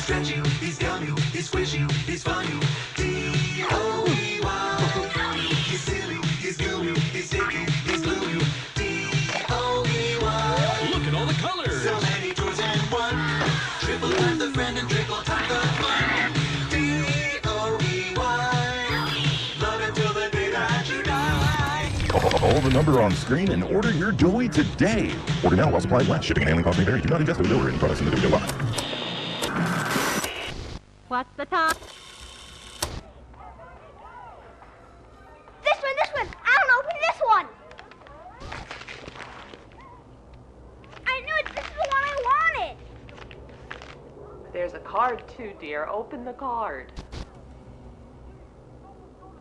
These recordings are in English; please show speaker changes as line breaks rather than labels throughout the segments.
stretch you, he scum you, he squish you, he's fun you. D-O-E-Y. He's silly, he's goo you, he's sticky, he's glue you. D-O-E-Y.
Look at all the colors.
So many toys and one. Triple time the friend and triple time the fun. D-O-E-Y. Love it till the day that you die.
Call the number on screen and order your toy today. Order now while supplies last. Shipping and handling costs may vary. Do not invest or deliver any products in the video line.
What's the time?
This one! I don't open this one! I knew it! This is the one I wanted!
There's a card too, dear. Open the card.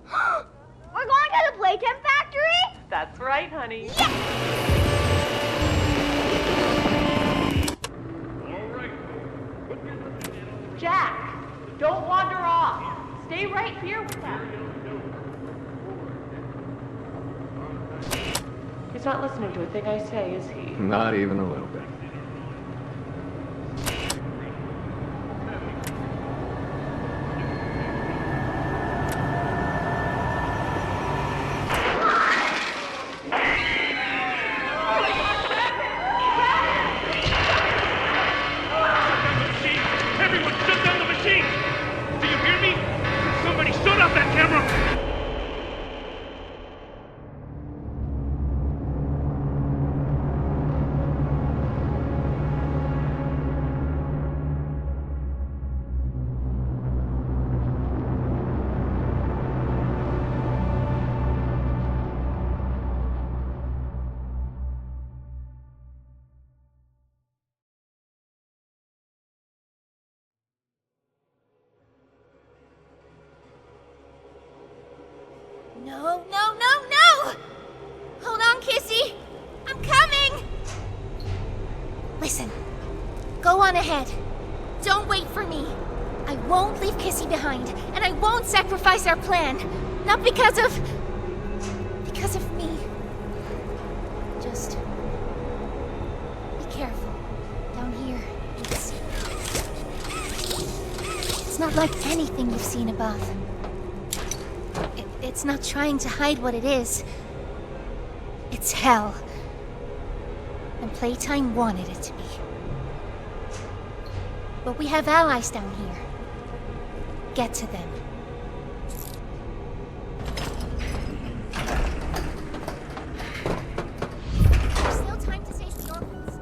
We're going to the Playtime factory?
That's right, honey.
Yes!
Jack, don't wander off. Stay right here with them. He's not listening to a thing I say, is he?
Not even a little bit.
Everyone, shut down the machine! Do you hear me? Somebody shut off that camera!
No! Hold on, Kissy! I'm coming! Listen, go on ahead. Don't wait for me. I won't leave Kissy behind, and I won't sacrifice our plan. Not because of me. Just be careful. Down here, it's not like anything you've seen above. It's not trying to hide what it is. It's hell. And Playtime wanted it to be. But we have allies down here. Get to them. There's still time to save the orphans.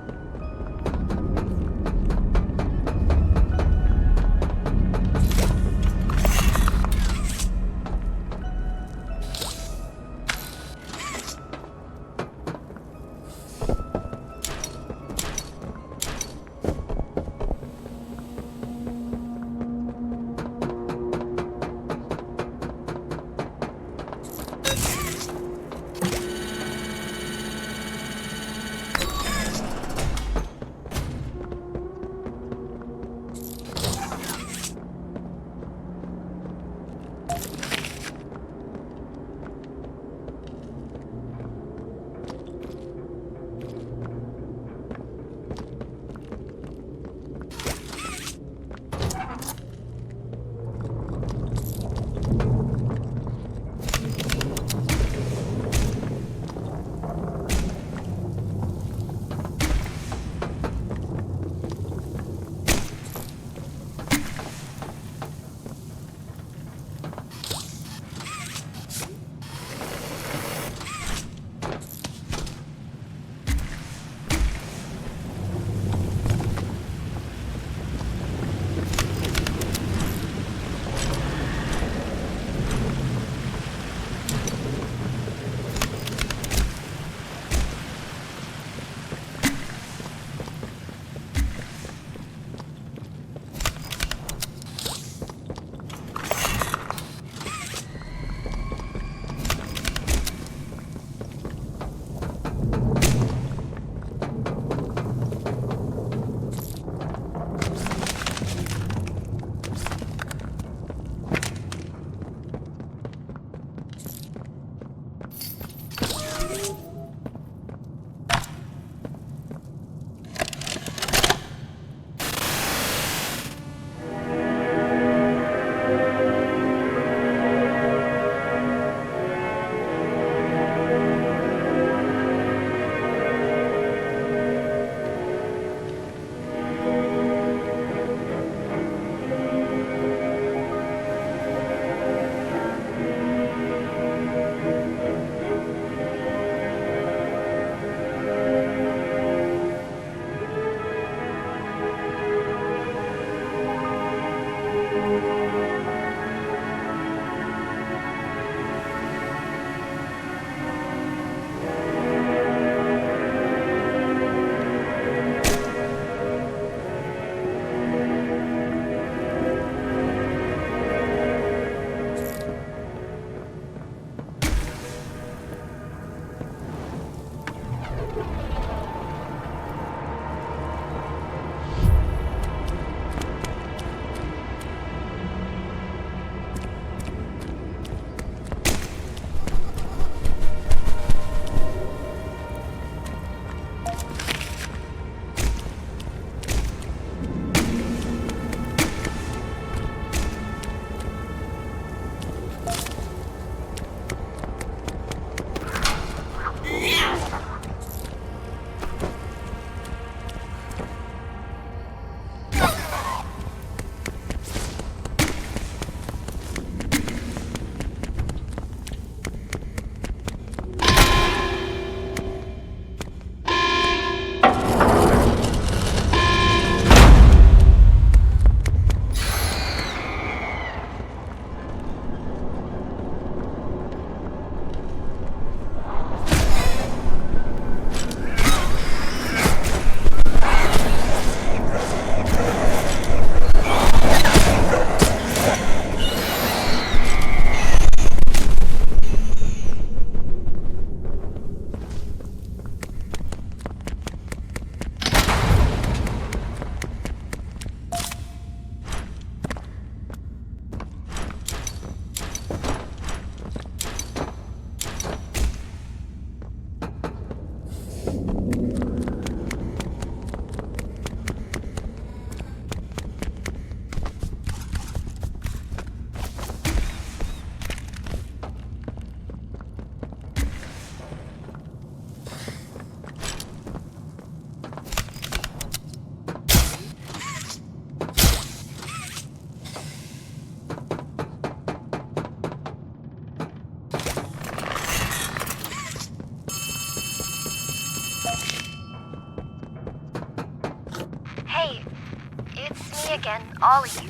again, all of you.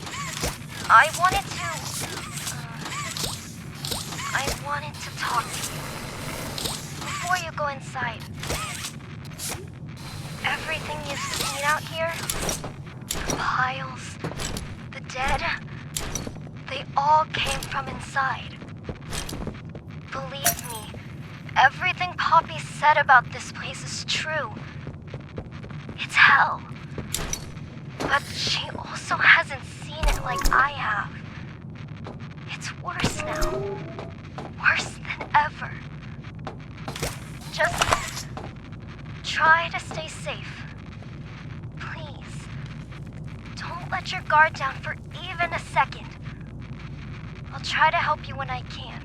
I wanted to talk to you. Before you go inside. Everything you've seen out here, the piles, the dead, they all came from inside. Believe me, everything Poppy said about this place is true. It's hell. But she also hasn't seen it like I have. It's worse now. Worse than ever. Just try to stay safe. Please. Don't let your guard down for even a second. I'll try to help you when I can.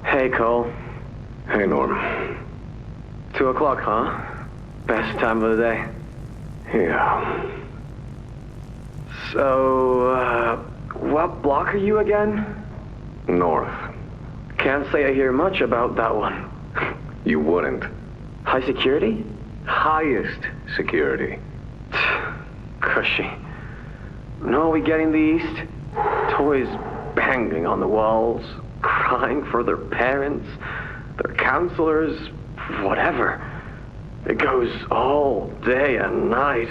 Hey, Cole.
Hey, Norm.
2 o'clock, huh? Best time of the day.
Yeah.
So, what block are you again?
North.
Can't say I hear much about that one.
You wouldn't.
High security?
Highest security.
Cushy. No, we get in the east. Toys banging on the walls, crying for their parents, their counselors, whatever. It goes all day and night,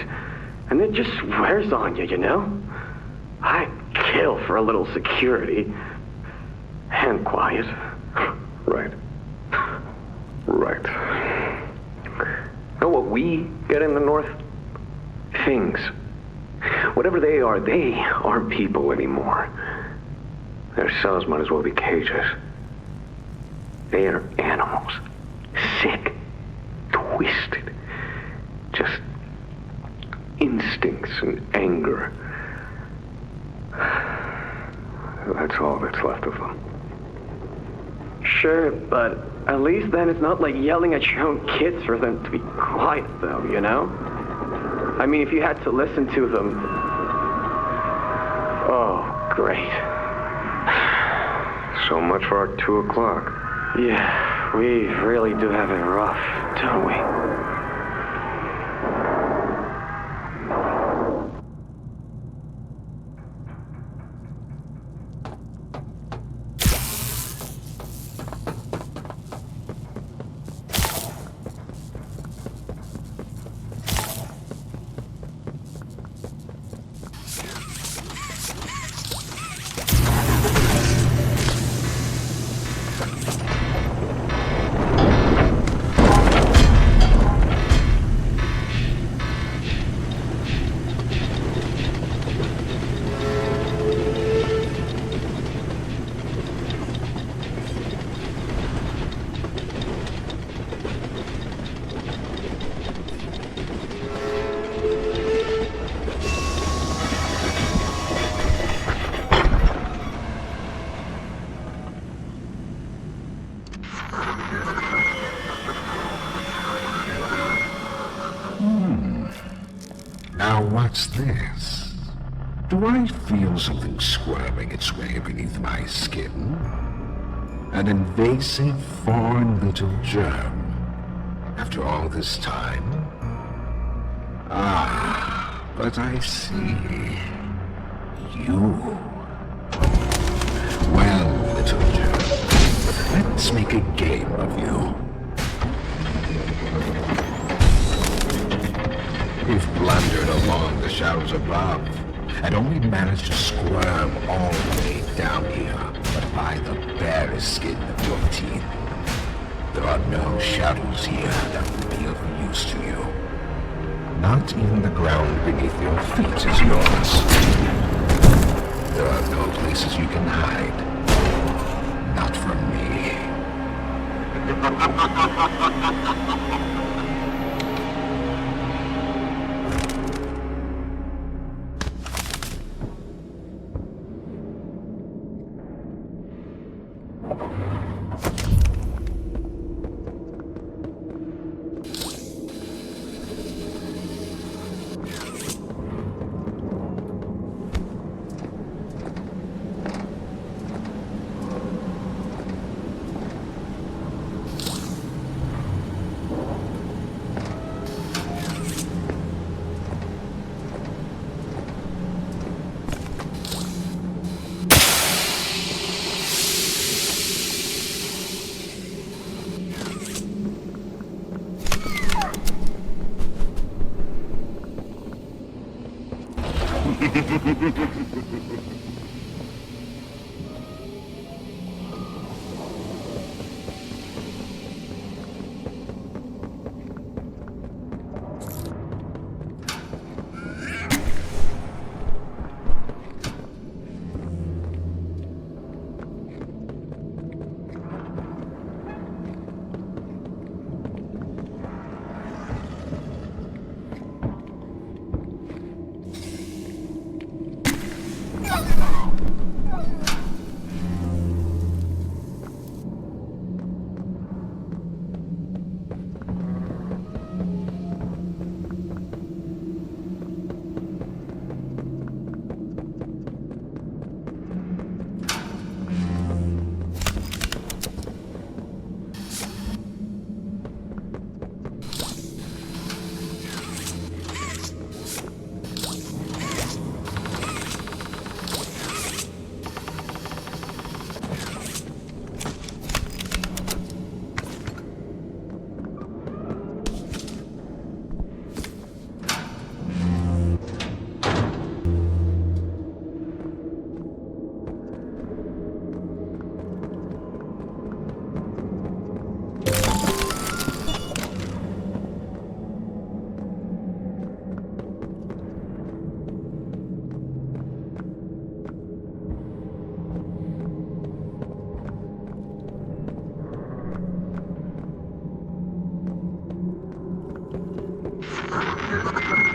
and it just wears on you, you know? I'd kill for a little security. And quiet.
Right. Right. Know what we get in the North? Things. Whatever they aren't people anymore. Their cells might as well be cages. They are animals. Sick. Twisted. Just instincts and anger. That's all that's left of them.
Sure, but at least then it's not like yelling at your own kids for them to be quiet, though, you know? I mean, if you had to listen to them... Oh, great.
So much for our 2 o'clock.
Yeah, we really do have it rough, don't we?
Now what's this? Do I feel something squirming its way beneath my skin? An invasive foreign little germ. After all this time? Ah, but I see. You. Well, little germ, let's make a game of you. We've blundered along the shadows above, and only managed to squirm all the way down here, but by the barest skin of your teeth. There are no shadows here that will be of use to you. Not even the ground beneath your feet is yours. There are no places you can hide. Not from me.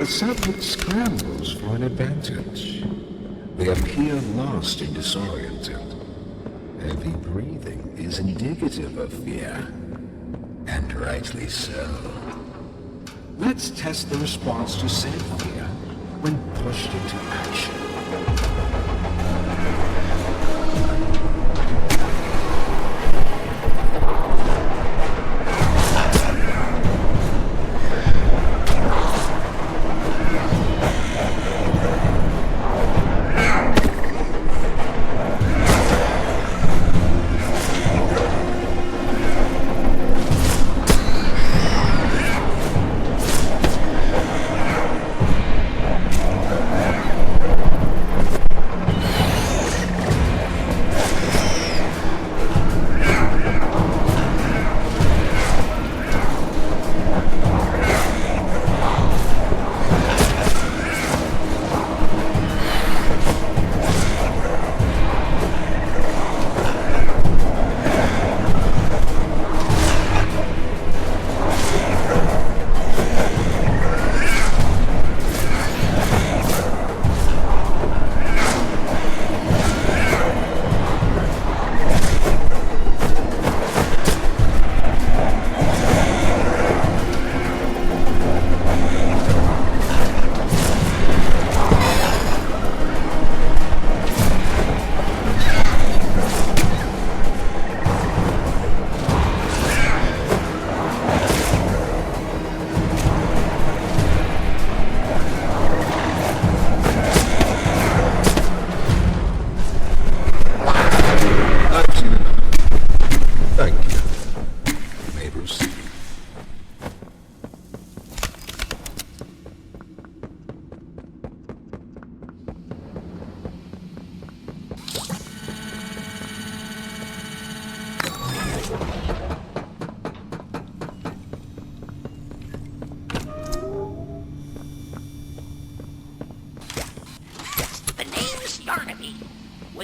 The subject scrambles for an advantage. They appear lost and disoriented. Heavy breathing is indicative of fear, and rightly so. Let's test the response to said fear when pushed into action.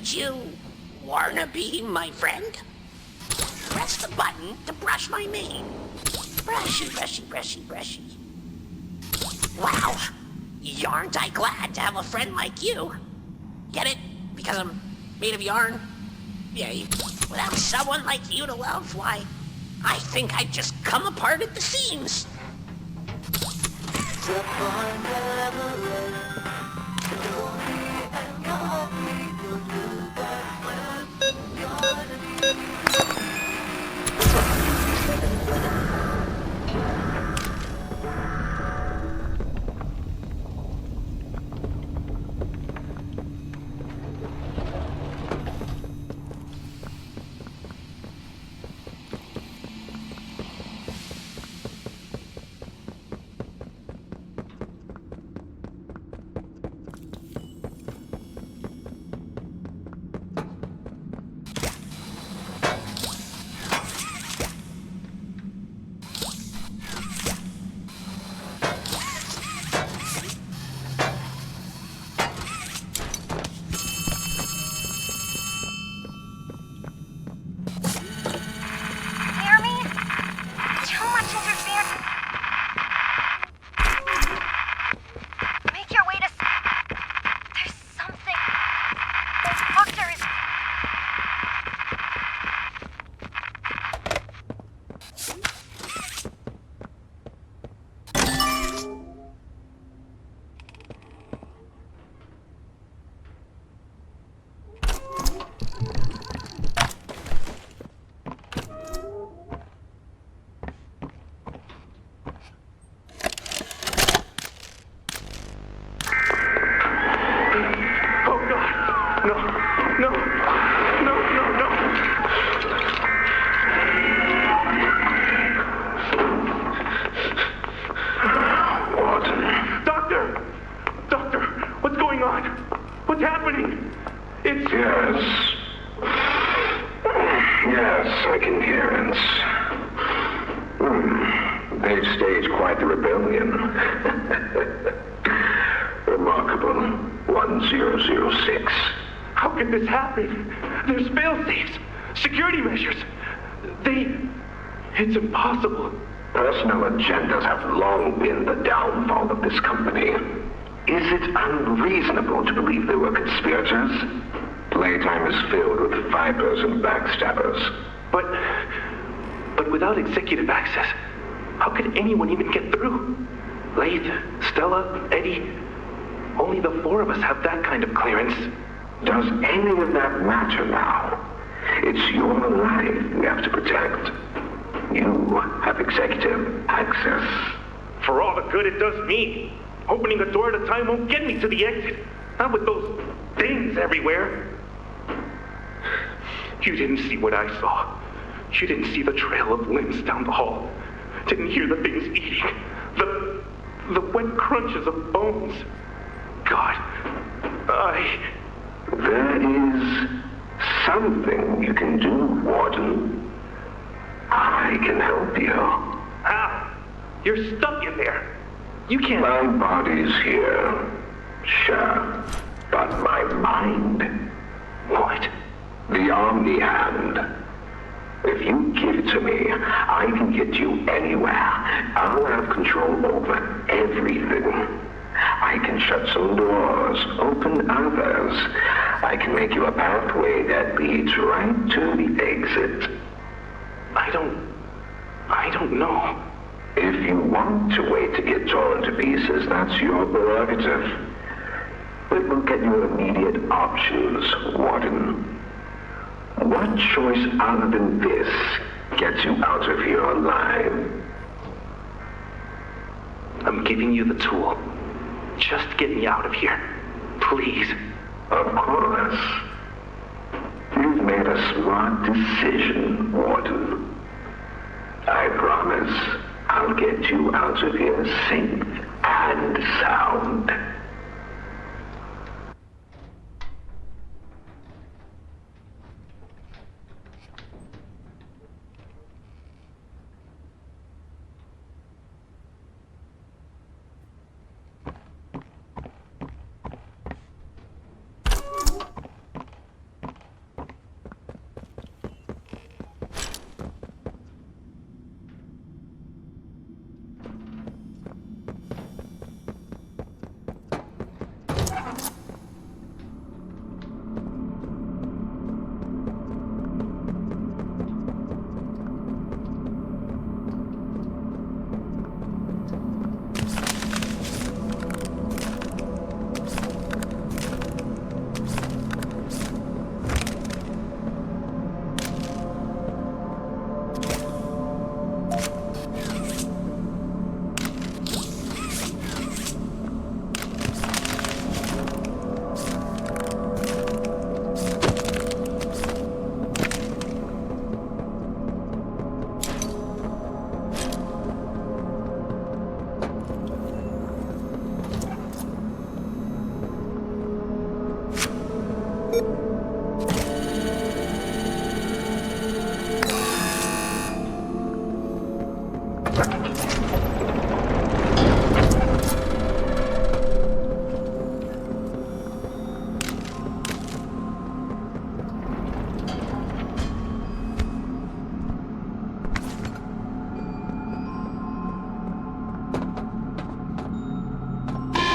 Would you wanna be my friend? Press the button to brush my mane. Brushy, brushy, brushy, brushy. Wow, aren't I glad to have a friend like you? Get it? Because I'm made of yarn? Yeah, without someone like you to love, why, I think I'd just come apart at the seams.
Yes. Yes, I can hear it. They've staged quite the rebellion. Remarkable. 1006.
How could this happen? There's fail-safes, security measures. It's impossible.
Personal agendas have long been the downfall of this company. Is it unreasonable to believe there were conspirators? Playtime is filled with vipers and backstabbers.
But without executive access, how could anyone even get through? Laith, Stella, Eddie, only the four of us have that kind of clearance.
Does any of that matter now? It's your life we have to protect. You have executive access.
For all the good it does me, opening a door at a time won't get me to the exit. Not with those things everywhere. You didn't see what I saw. You didn't see the trail of limbs down the hall. Didn't hear the things eating. The wet crunches of bones. God,
There is something you can do, Warden. I can help you.
How? You're stuck in there. You can't...
My body's here. Sure. But my mind...
What?
The Omni Hand. If you give it to me, I can get you anywhere. I'll have control over everything. I can shut some doors, open others. I can make you a pathway that leads right to the exit.
I don't know.
If you want to wait to get torn to pieces, that's your prerogative. But look at your immediate options, Warden. What choice other than this gets you out of here alive?
I'm giving you the tool. Just get me out of here. Please.
Of course. You've made a smart decision, Warden. I promise I'll get you out of here safe and sound.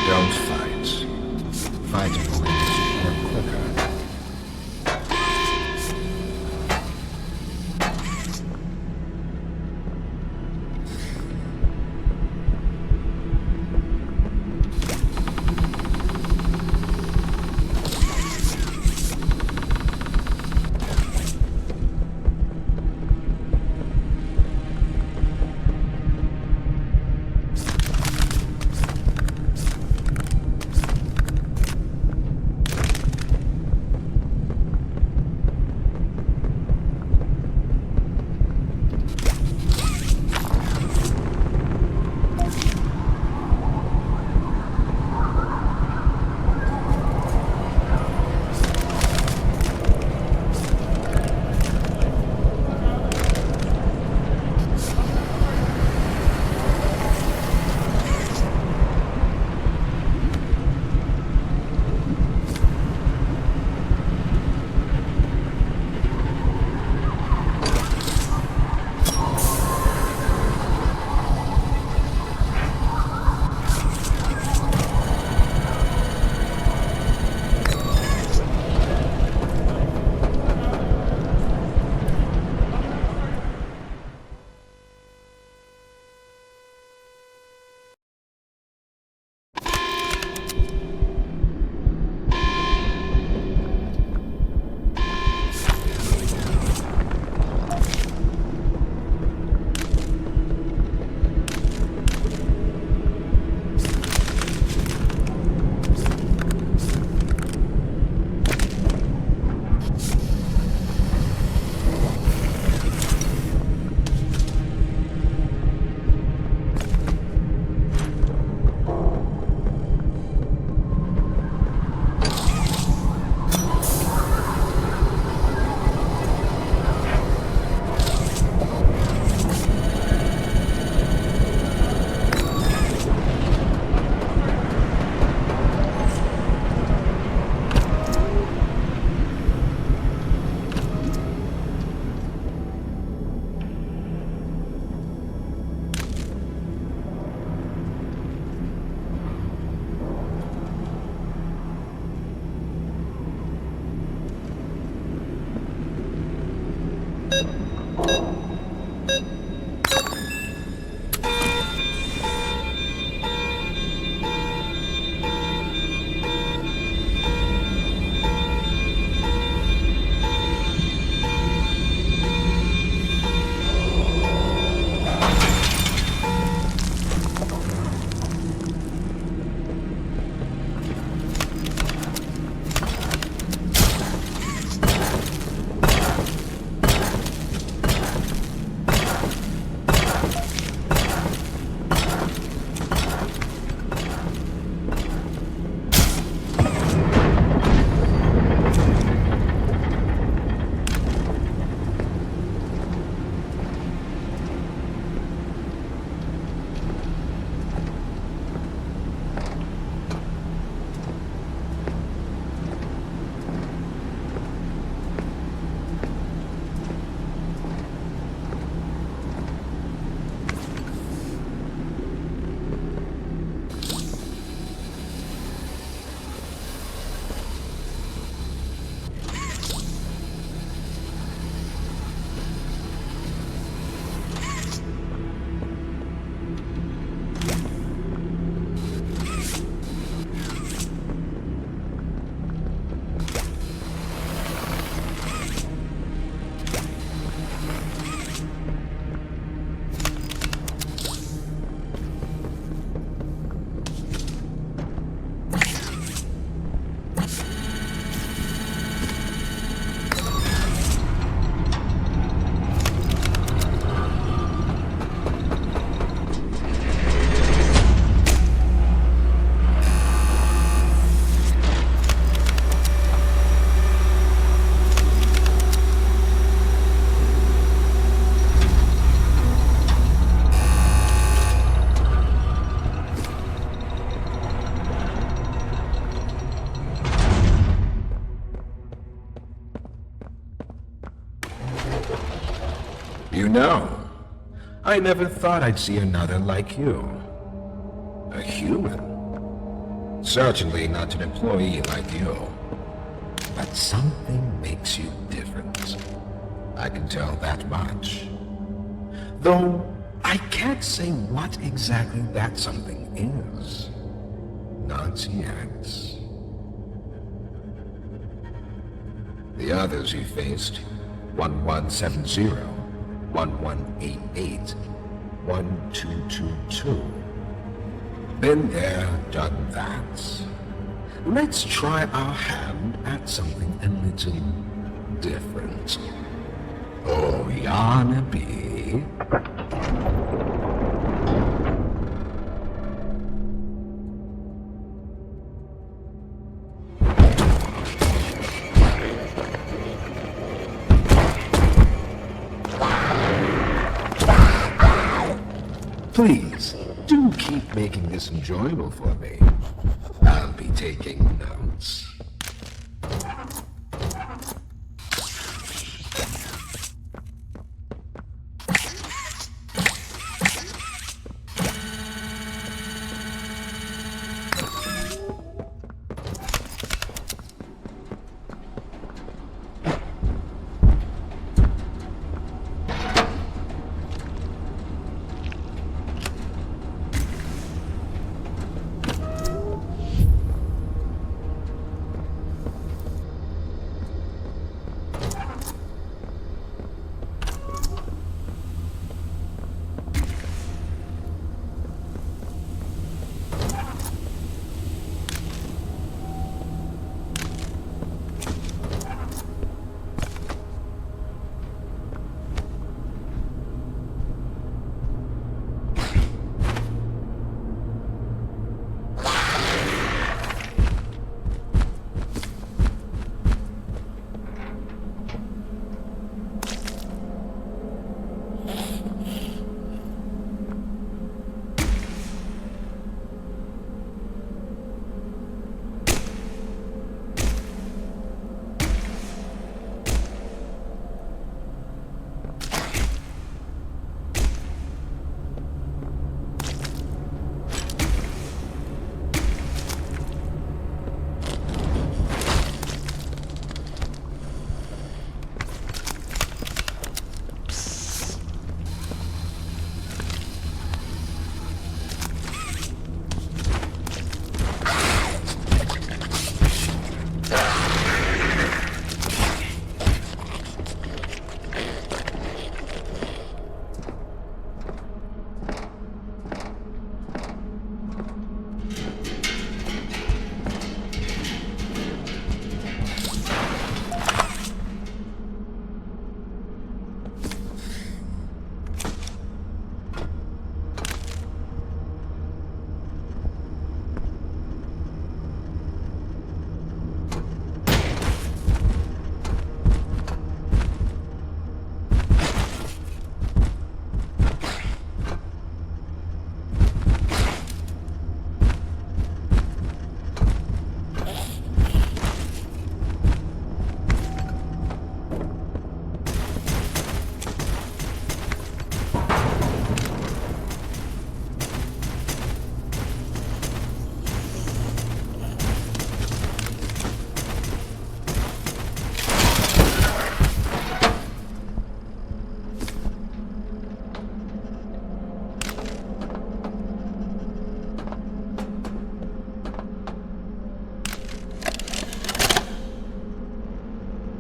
Don't fight. Fighting will make us work quicker. You know, I never thought I'd see another like you. A human. Certainly not an employee like you. But something makes you different. I can tell that much. Though, I can't say what exactly that something is. Not yet. The others you faced, 1170, 1188, 1222. Been there, done that. Let's try our hand at something a little different. Oh, Yarnaby. Please, do keep making this enjoyable for me. I'll be taking notes.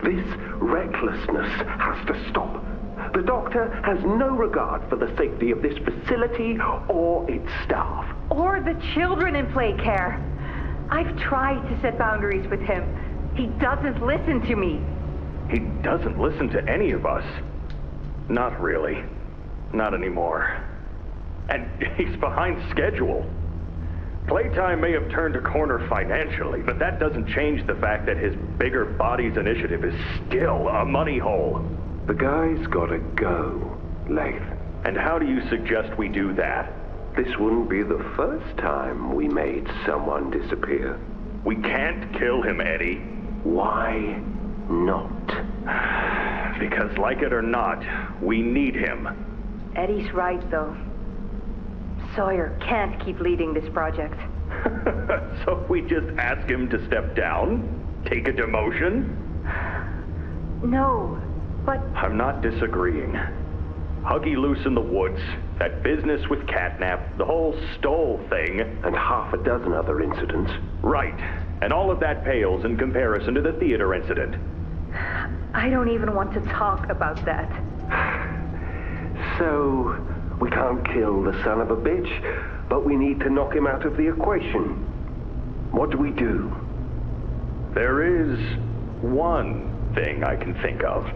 This recklessness has to stop. The doctor has no regard for the safety of this facility or its staff.
Or the children in play care. I've tried to set boundaries with him. He doesn't listen to me.
He doesn't listen to any of us. Not really. Not anymore. And he's behind schedule. Playtime may have turned a corner financially, but that doesn't change the fact that his bigger bodies initiative is still a money hole.
The guy's gotta go, Lath.
And how do you suggest we do that?
This wouldn't be the first time we made someone disappear.
We can't kill him, Eddie.
Why not?
Because like it or not, we need him.
Eddie's right, though. Sawyer can't keep leading this project.
So we just ask him to step down? Take a demotion?
No, but...
I'm not disagreeing. Huggy loose in the woods, that business with Catnap, the whole Stoll thing.
And half a dozen other incidents.
Right. And all of that pales in comparison to the theater incident.
I don't even want to talk about that.
So, we can't kill the son of a bitch, but we need to knock him out of the equation. What do we do?
There is one thing I can think of.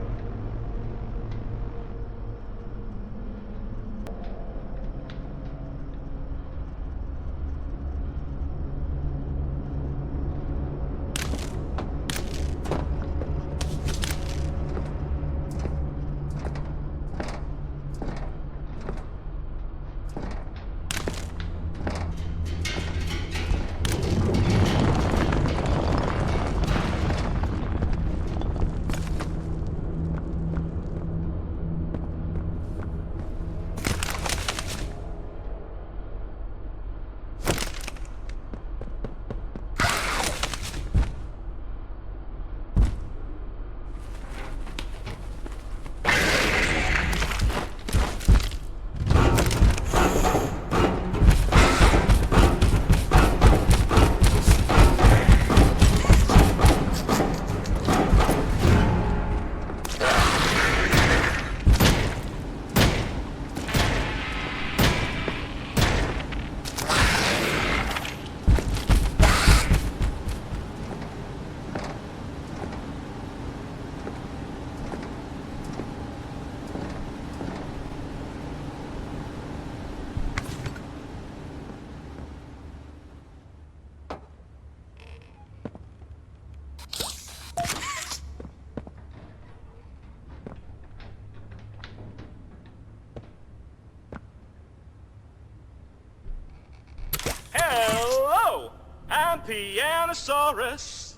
Hello, I'm Pianosaurus.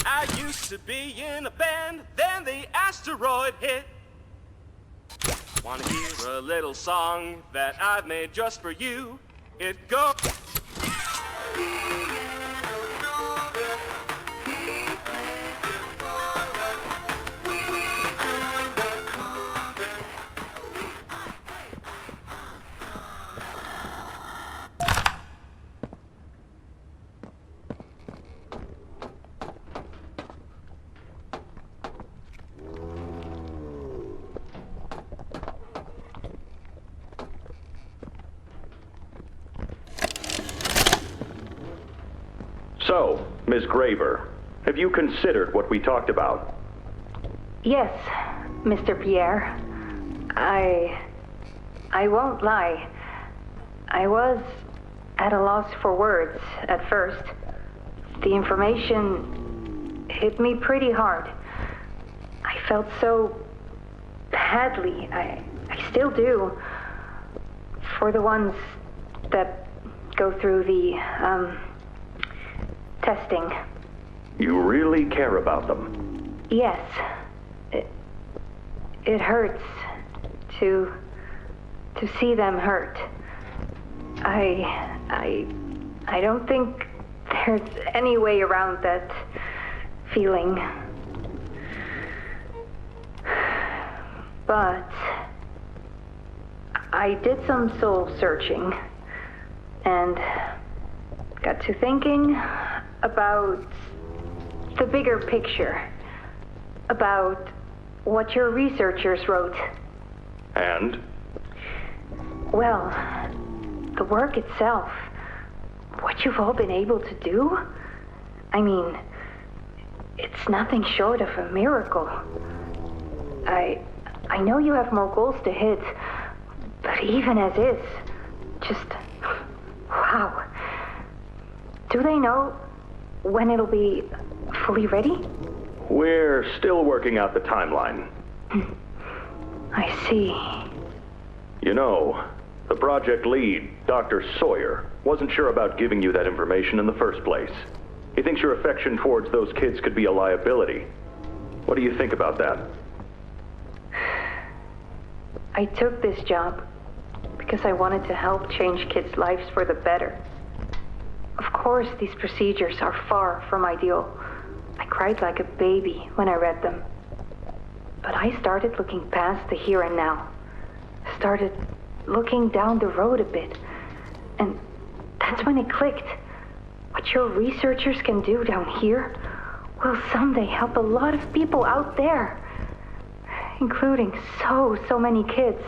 I used to be in a band, then the asteroid hit. Wanna hear a little song that I've made just for you? It goes...
So, Ms. Graver, have you considered what we talked about?
Yes, Mr. Pierre. I won't lie. I was at a loss for words at first. The information hit me pretty hard. I felt so badly. I still do. For the ones that go through the, testing.
You really care about them?
Yes. It hurts to see them hurt. I don't think there's any way around that feeling. But I did some soul searching and got to thinking about the bigger picture, about what your researchers wrote.
And?
Well, the work itself, what you've all been able to do, I mean, it's nothing short of a miracle. I know you have more goals to hit, but even as is, just, wow. Do they know when it'll be fully ready?
We're still working out the timeline.
I see.
You know, the project lead, Dr. Sawyer, wasn't sure about giving you that information in the first place. He thinks your affection towards those kids could be a liability. What do you think about that?
I took this job because I wanted to help change kids' lives for the better. Of course, these procedures are far from ideal. I cried like a baby when I read them. But I started looking past the here and now. Started looking down the road a bit. And that's when it clicked. What your researchers can do down here will someday help a lot of people out there. Including so many kids.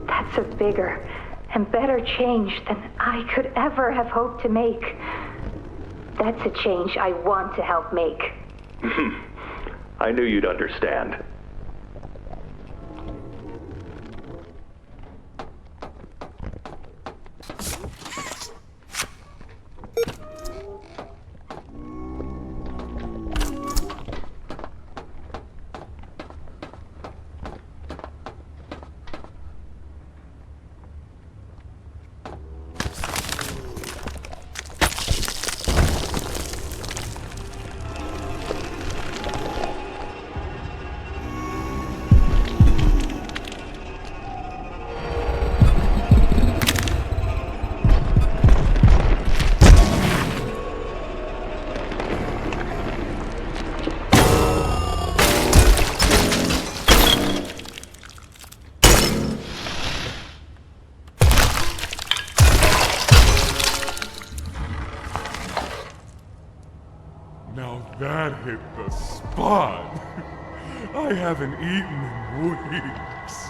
That's a bigger and better change than I could ever have hoped to make. That's a change I want to help make.
I knew you'd understand.
Now that hit the spot. I haven't eaten in weeks.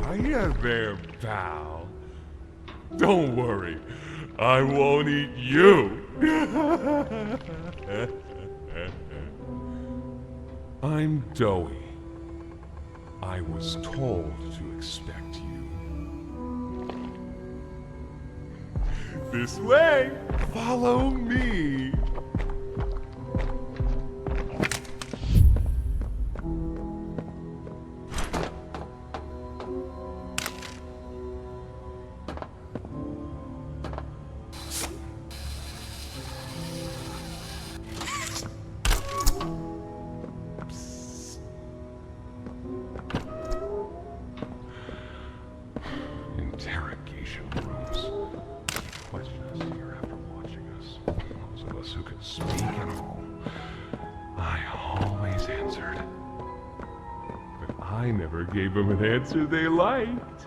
Hiya there, pal. Don't worry, I won't eat you. I'm Doughy. I was told to expect you. This way! Follow me! Interrogation rooms. Question us here after watching us. Those of us who could speak at all. I always answered. But I never gave them an answer they liked.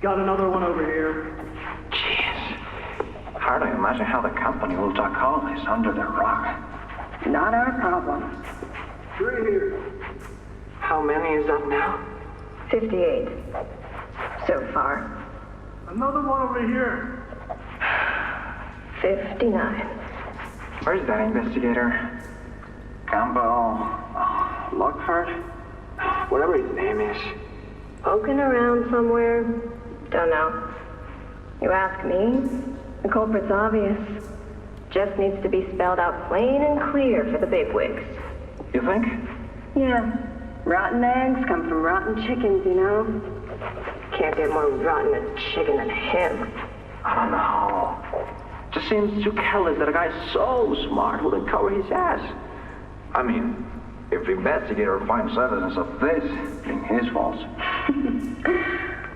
Got another one over here. Jeez. Hard to imagine how the company will duck all this under the rock.
Not our problem.
3 here. How many is that now?
58. So far.
Another one over here.
59.
Where's that investigator? Campbell... Lockhart? Whatever his name is.
Poking around somewhere? Don't know. You ask me? The culprit's obvious. Just needs to be spelled out plain and clear for the bigwigs.
You think?
Yeah. Rotten eggs come from rotten chickens, you know? Can't get more rotten a chicken than him.
I don't know. Just seems too careless that a guy so smart wouldn't cover his ass. I mean, if the investigator finds evidence of this, being his fault.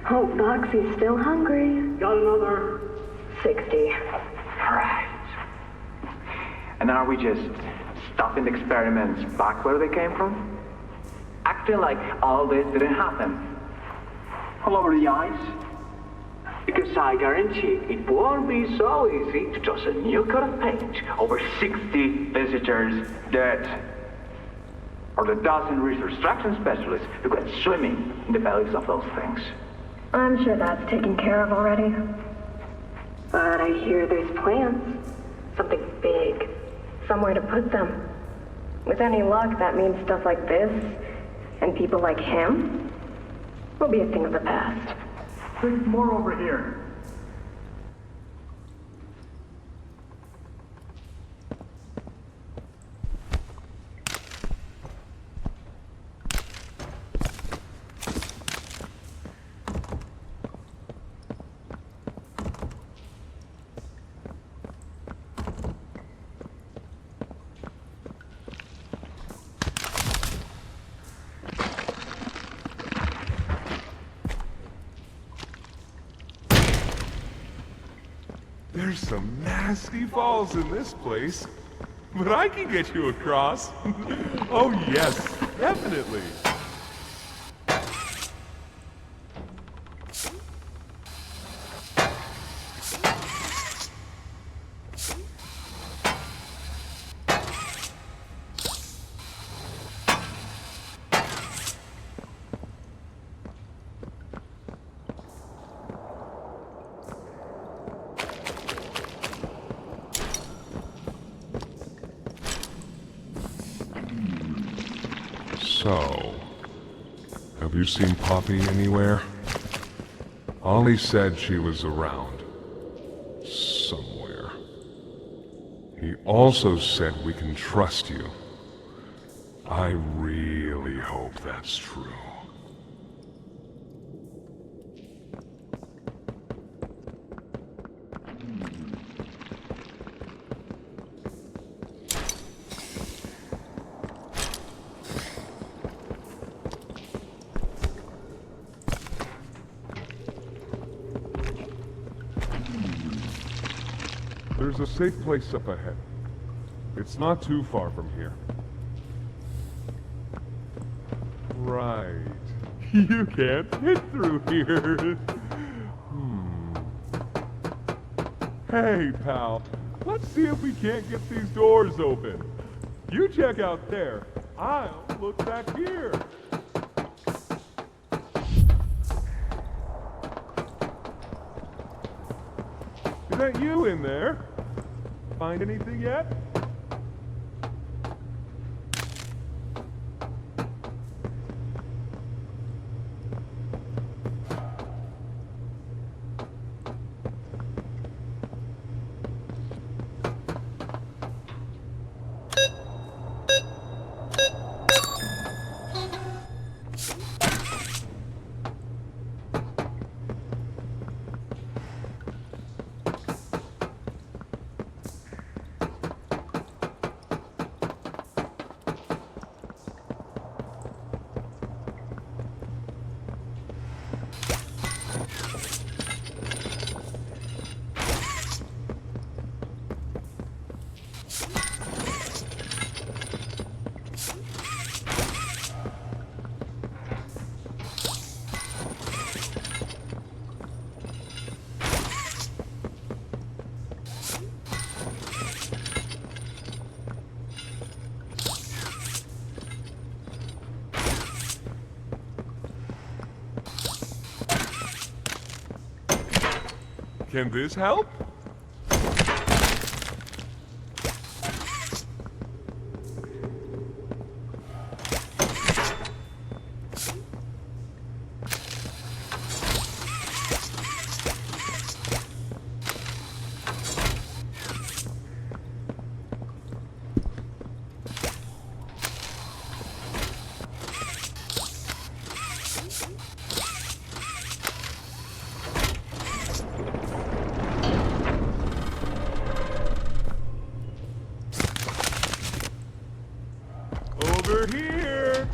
Hope Foxy's still hungry.
Got another.
60.
Right. And are we just stopping the experiments back where they came from? Acting like all this didn't happen. All over the ice?
Because I guarantee it won't be so easy to toss a new color paint over 60 visitors dead. Or the dozen reconstruction specialists who got swimming in the bellies of those things.
I'm sure that's taken care of already. But I hear there's plans. Something big. Somewhere to put them. With any luck, that means stuff like this, and people like him, will be a thing of the past.
There's more over here.
There's some nasty falls in this place, but I can get you across. Oh yes, definitely. So, have you seen Poppy anywhere? Ollie said she was around. Somewhere. He also said we can trust you. I really hope that's true. There's a safe place up ahead. It's not too far from here. Right. You can't get through here. Hey, pal. Let's see if we can't get these doors open. You check out there. I'll look back here. Is that you in there? Find anything yet? Can this help? Over here!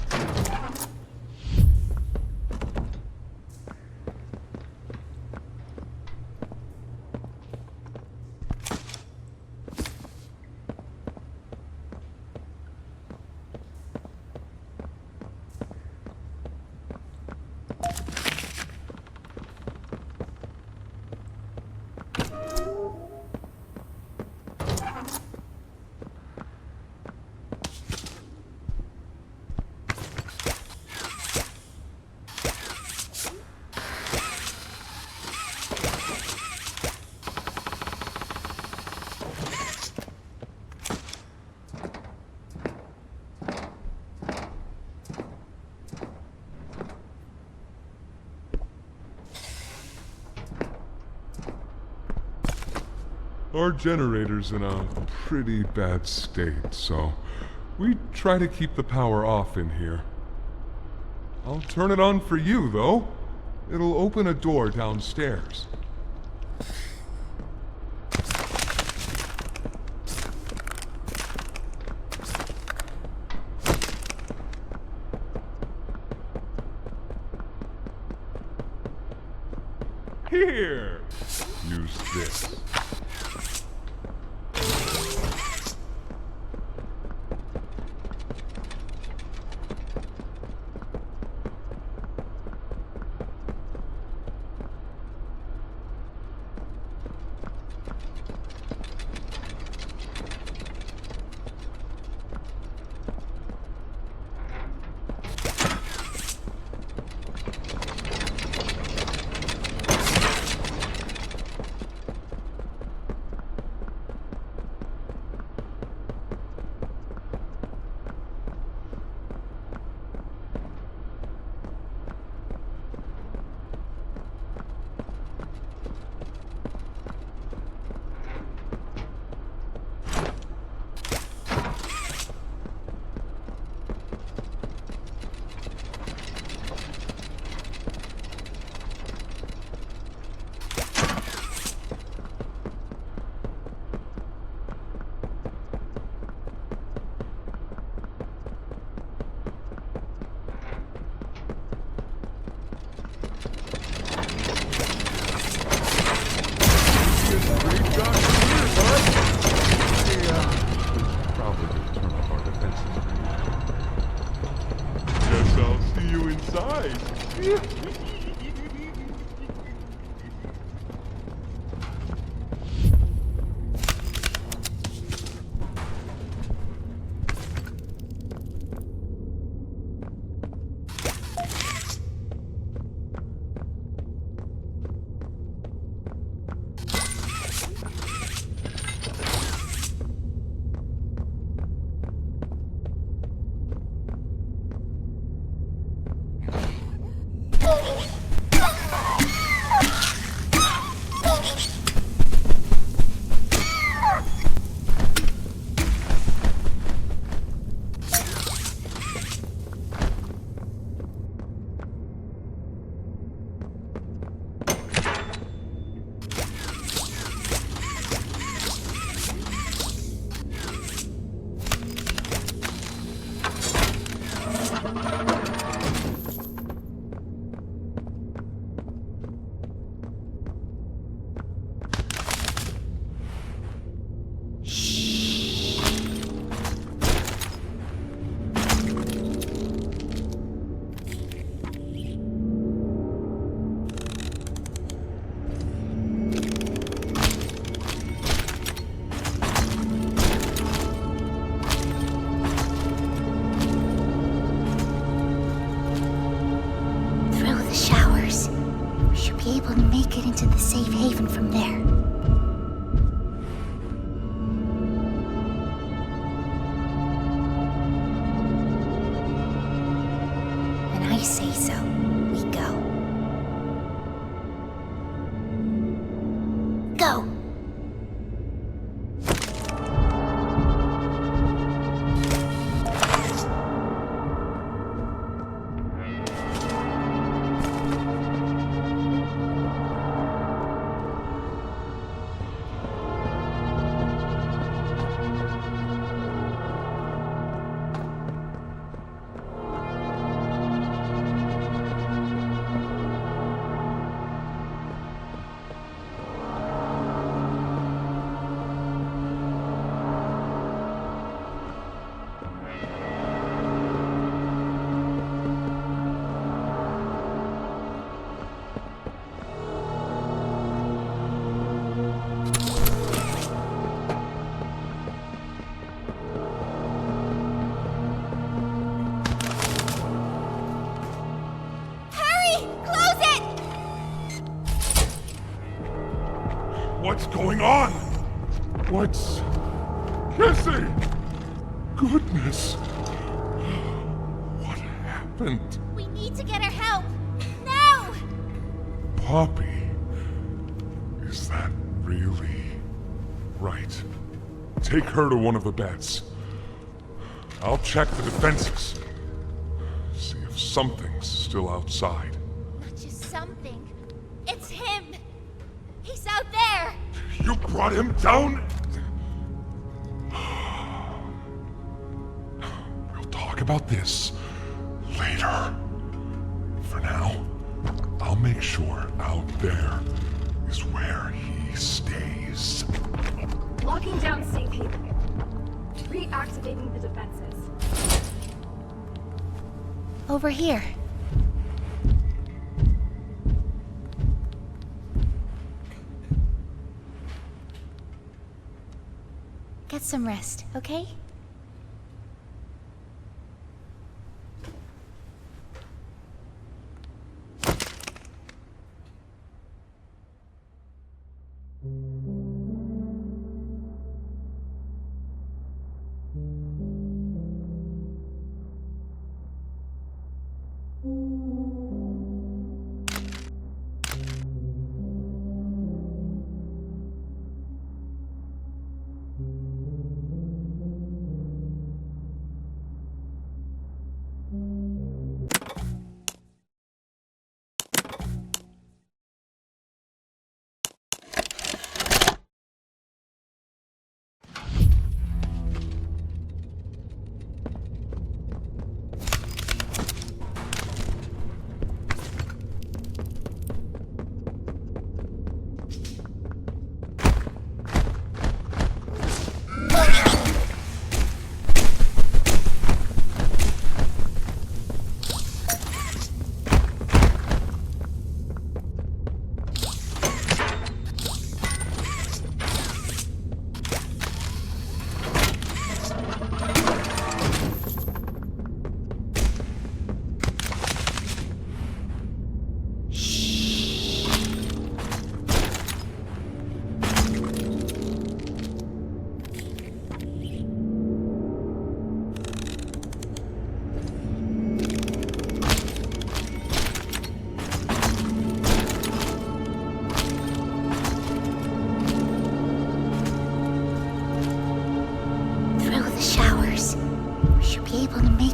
Our generator's in a pretty bad state, so we try to keep the power off in here. I'll turn it on for you, though. It'll open a door downstairs. Here! Use this.
Get into the safe haven from there. When I say so, we go. Go!
What's going on? What's... Cassie! Goodness! What happened?
We need to get her help! Now!
Poppy? Is that really... Right. Take her to one of the beds. I'll check the defenses. See if something's still outside.
Not just something. It's him! He's out there!
You brought him down? We'll talk about this later. For now, I'll make sure out there is where he stays.
Locking down safe haven. Reactivating the defenses.
Over here. Get some rest, okay?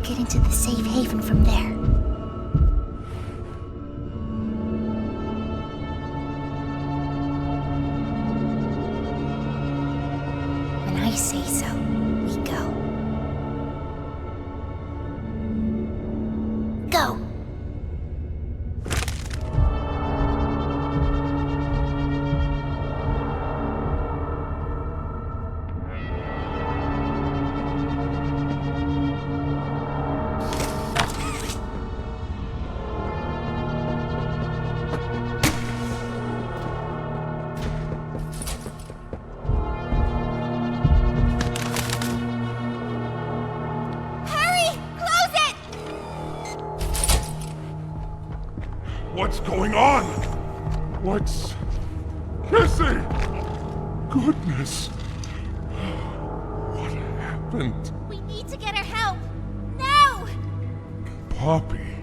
Into the safe haven from there. When I say so, we go. Go!
What's going on? What's... Kissy! Goodness! What happened?
We need to get her help! Now!
Poppy?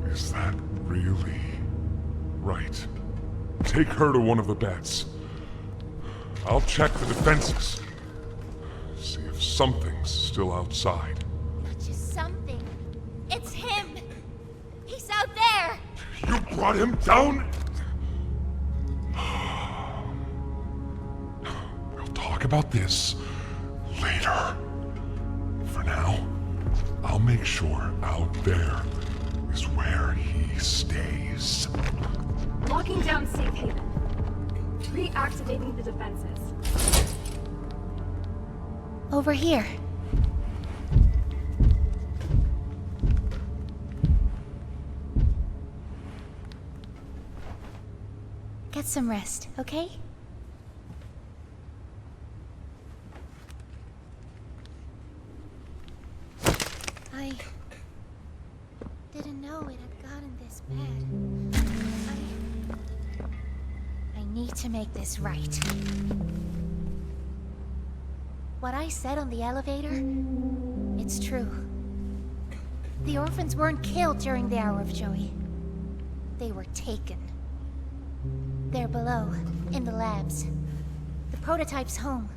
Is that really... Right. Take her to one of the beds. I'll check the defenses. See if something's still outside.
Not just something. It's him! He's out there!
You brought him down? We'll talk about this later. For now, I'll make sure out there is where he stays.
Locking down safe haven. Reactivating the defenses.
Over here. Get some rest, okay? I didn't know it had gotten this bad. I need to make this right. What I said on the elevator, it's true. The orphans weren't killed during the Hour of Joy. They were taken. They're below, in the labs. The prototype's home.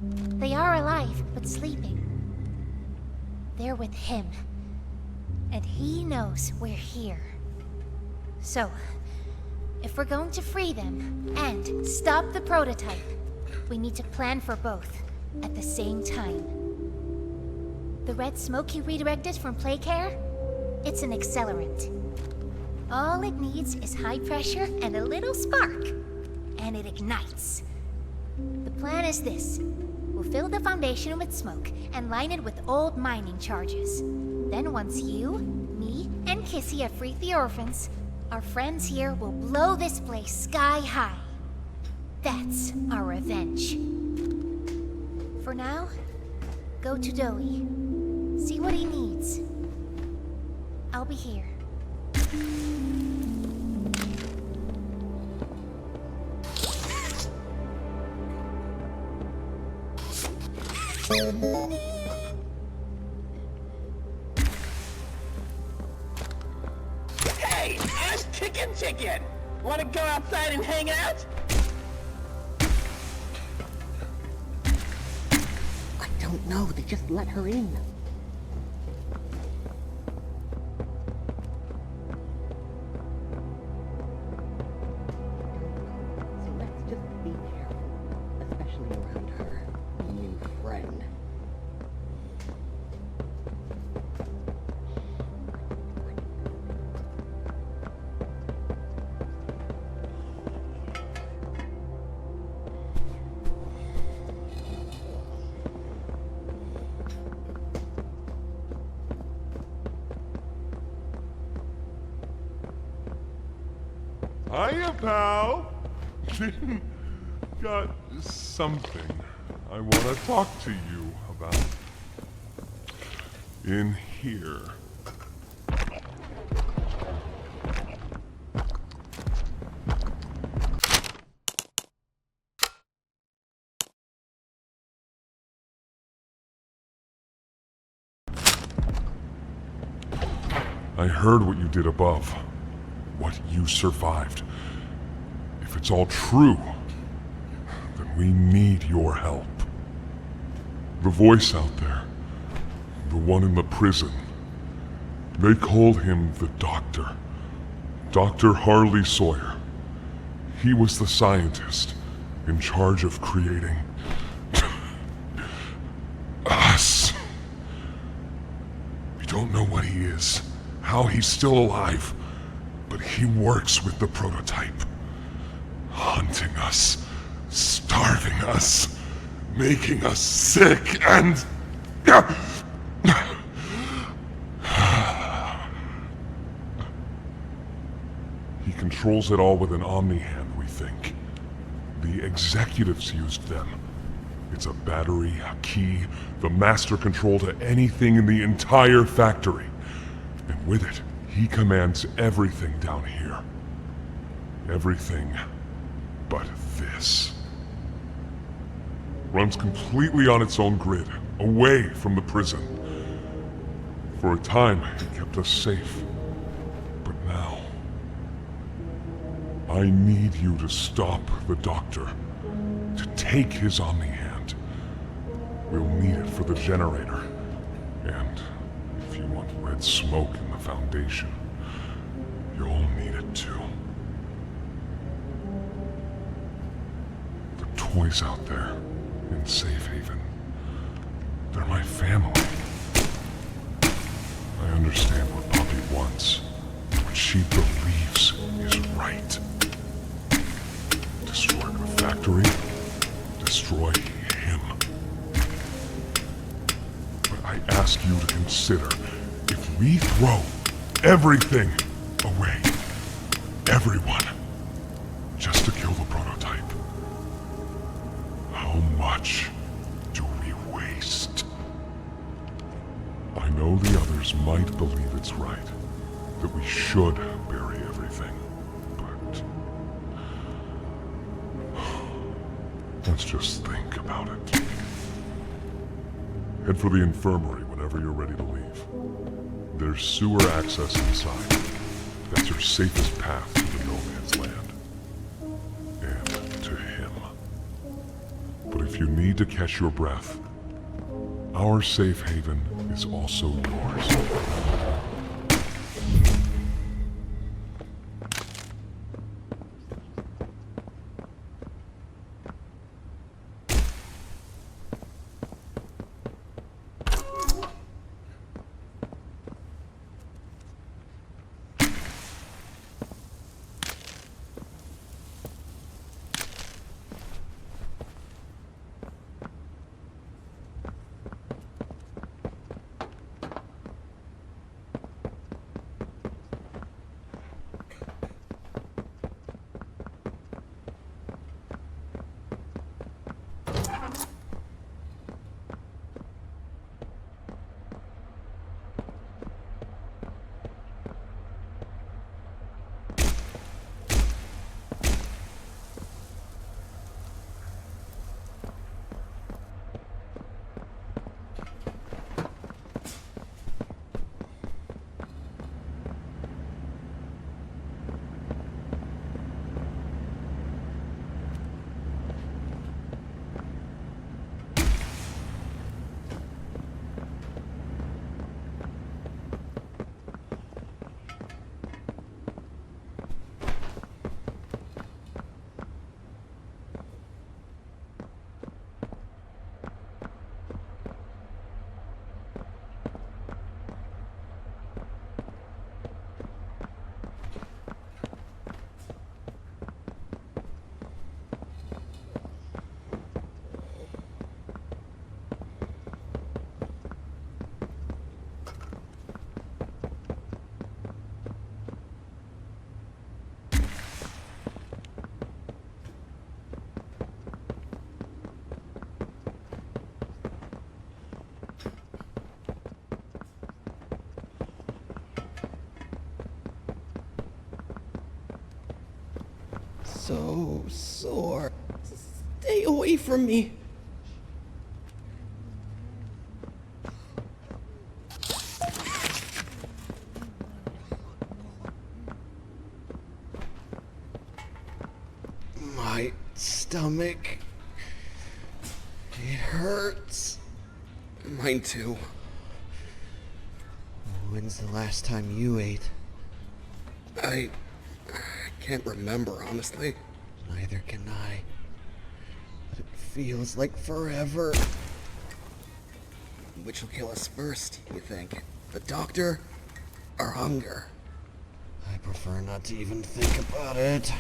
They are alive, but sleeping. They're with him. And he knows we're here. So, if we're going to free them and stop the prototype, we need to plan for both at the same time. The red smoke you redirected from Playcare? It's an accelerant. All it needs is high pressure and a little spark, and it ignites. The plan is this. We'll fill the foundation with smoke and line it with old mining charges. Then once you, me, and Kissy have freed the orphans, our friends here will blow this place sky high. That's our revenge. For now, go to Doey. See what he needs. I'll be here.
Hey, I'm Chicken. Wanna go outside and hang out? I don't know, they just let her in. So let's just be careful, especially around her new friend.
Hiya, pal. Got something I want to talk to you about. In here. I heard what you did above. What you survived. If it's all true, then we need your help. The voice out there, the one in the prison, they called him the Doctor. Dr. Harley Sawyer. He was the scientist in charge of creating us. We don't know what he is, how he's still alive. But he works with the prototype. Hunting us, starving us, making us sick, and... He controls it all with an Omni-Hand, we think. The executives used them. It's a battery, a key, the master control to anything in the entire factory. And with it, he commands everything down here. Everything but this. Runs completely on its own grid, away from the prison. For a time, it kept us safe. But now... I need you to stop the Doctor. To take his Omni-Hand. We'll need it for the generator. And if you want red smoke in the Foundation, you'll need it too. The toys out there in Safe Haven, they're my family. I understand what Poppy wants, what she believes is right. Destroy the factory, destroy him. But I ask you to consider, if we throw everything away, everyone, just to kill the prototype, how much do we waste? I know the others might believe it's right, that we should bury everything, but let's just think about it. Head for the infirmary whenever you're ready to leave. There's sewer access inside. That's your safest path to the no man's land. And to him. you need to catch your breath, our safe haven is also yours.
So sore. Stay away from me. My stomach. It hurts. Mine too. When's the last time you ate? I can't remember, honestly. Neither can I. But it feels like forever. Which will kill us first, you think? The doctor or hunger? I prefer not to even think about it.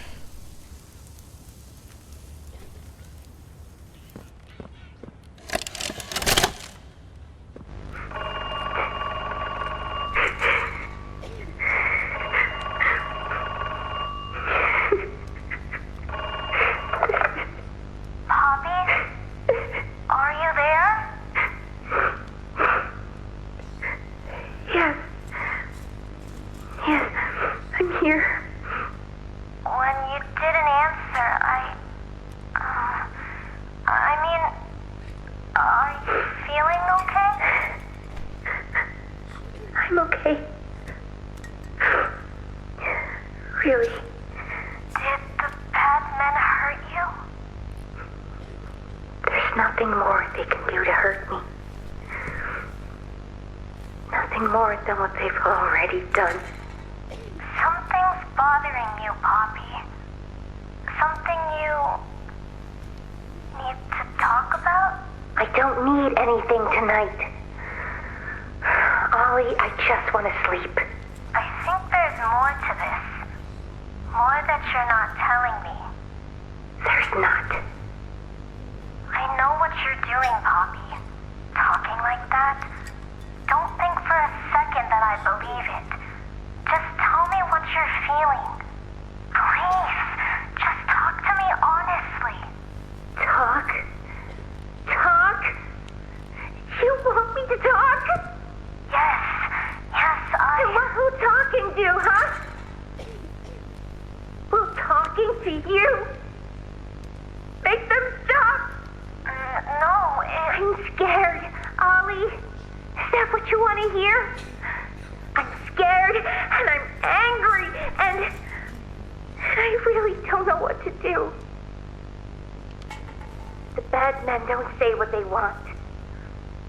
The bad men don't say what they want.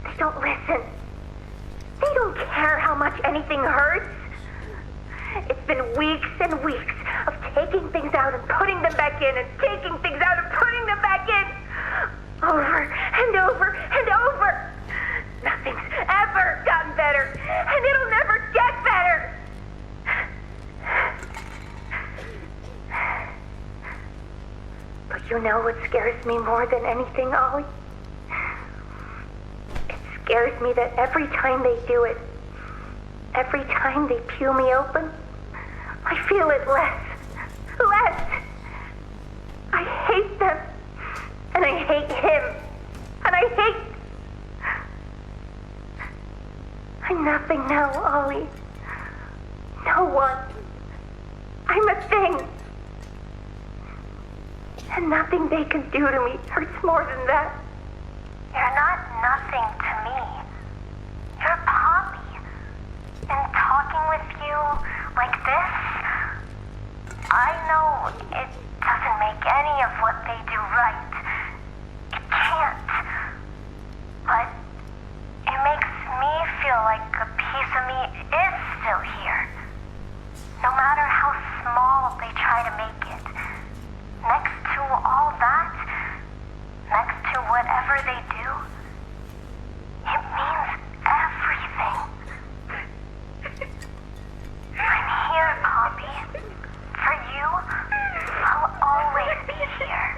They don't listen. They don't care how much anything hurts. It's been weeks and weeks of taking things out and putting them back in, and taking things out and putting them back in. Over and over and over. Nothing's ever gotten better, and it'll never get better. But you know what scares me more than anything, Ollie? It scares me that every time they do it, every time they peel me open, I feel it less. Less. I hate them. And I hate him. And I hate... I'm nothing now, Ollie. No one. I'm a thing. And nothing they can do to me hurts more than that.
You're not nothing to me. You're Poppy. And talking with you like this, I know it doesn't make any of what they do right. It can't. But it makes me feel like a piece of me is still here. No matter how small they try to make it. Next to all that, next to whatever they do, it means everything. I'm here, Poppy. For you, I'll always be here.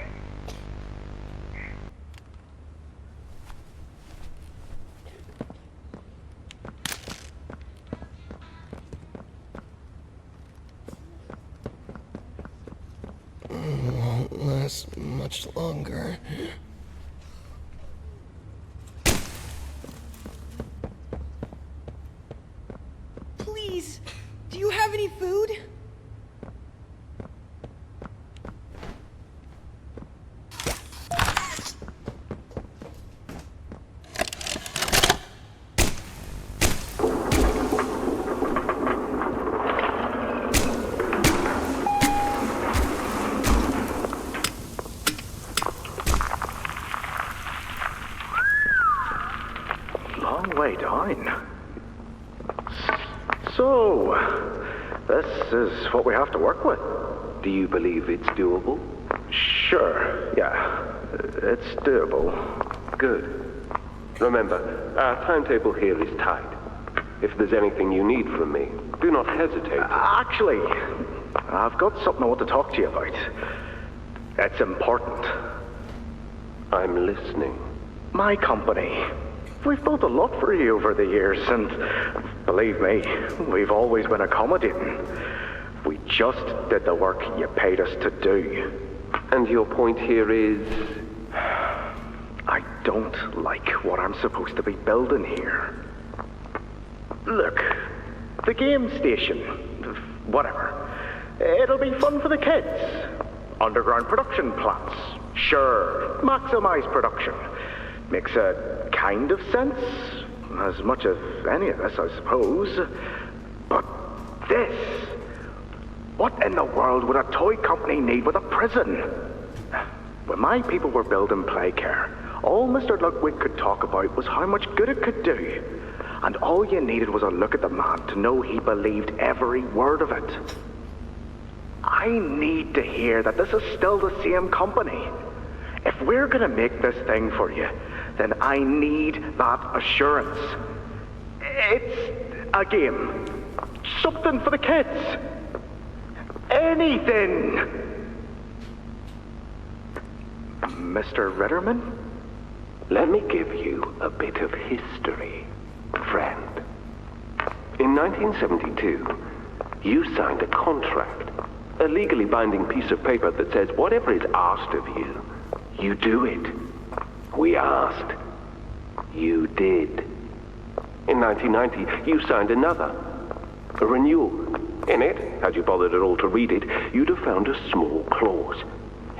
Won't last much longer.
Please, do you have any food?
Long way down. So, this is what we have to work with.
Do you believe it's doable?
Sure, yeah. It's doable.
Good. Remember, our timetable here is tight. If there's anything you need from me, do not hesitate.
Actually, I've got something I want to talk to you about. It's important.
I'm listening.
My company. We've built a lot for you over the years, and believe me, we've always been accommodating. We just did the work you paid us to do.
And your point here is?
I don't like what I'm supposed to be building here. Look, the game station, whatever. It'll be fun for the kids. Underground production plants. Sure, maximize production. Makes a kind of sense. As much as any of this, I suppose. But this... What in the world would a toy company need with a prison? When my people were building Playcare, all Mr. Ludwig could talk about was how much good it could do. And all you needed was a look at the man to know he believed every word of it. I need to hear that this is still the same company. If we're gonna make this thing for you, then I need that assurance. It's a game. Something for the kids. Anything. Mr. Ritterman?
Let me give you a bit of history, friend. In 1972, you signed a contract, a legally binding piece of paper that says whatever is asked of you, you do it. We asked. You did. In 1990, you signed another, a renewal. In it, had you bothered at all to read it, you'd have found a small clause.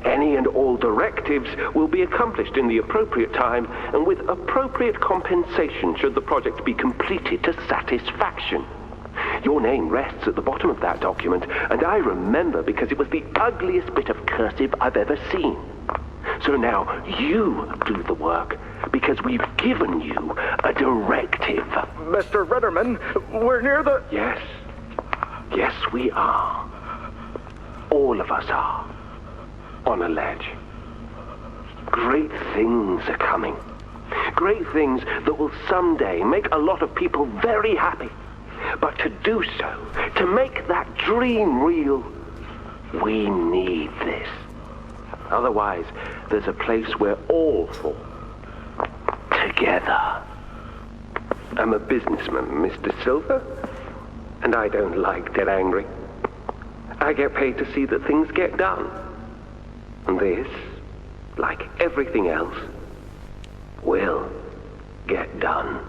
Any and all directives will be accomplished in the appropriate time and with appropriate compensation should the project be completed to satisfaction. Your name rests at the bottom of that document, and I remember because it was the ugliest bit of cursive I've ever seen.
So now you do the work, because we've given you a directive.
Mr. Ritterman, we're near the...
Yes. Yes, we are. All of us are. On a ledge. Great things are coming. Great things that will someday make a lot of people very happy. But to do so, to make that dream real, we need this. Otherwise, there's a place we're all for. Together. I'm a businessman, Mr. Silver, and I don't like to get angry. I get paid to see that things get done. And this, like everything else, will get done.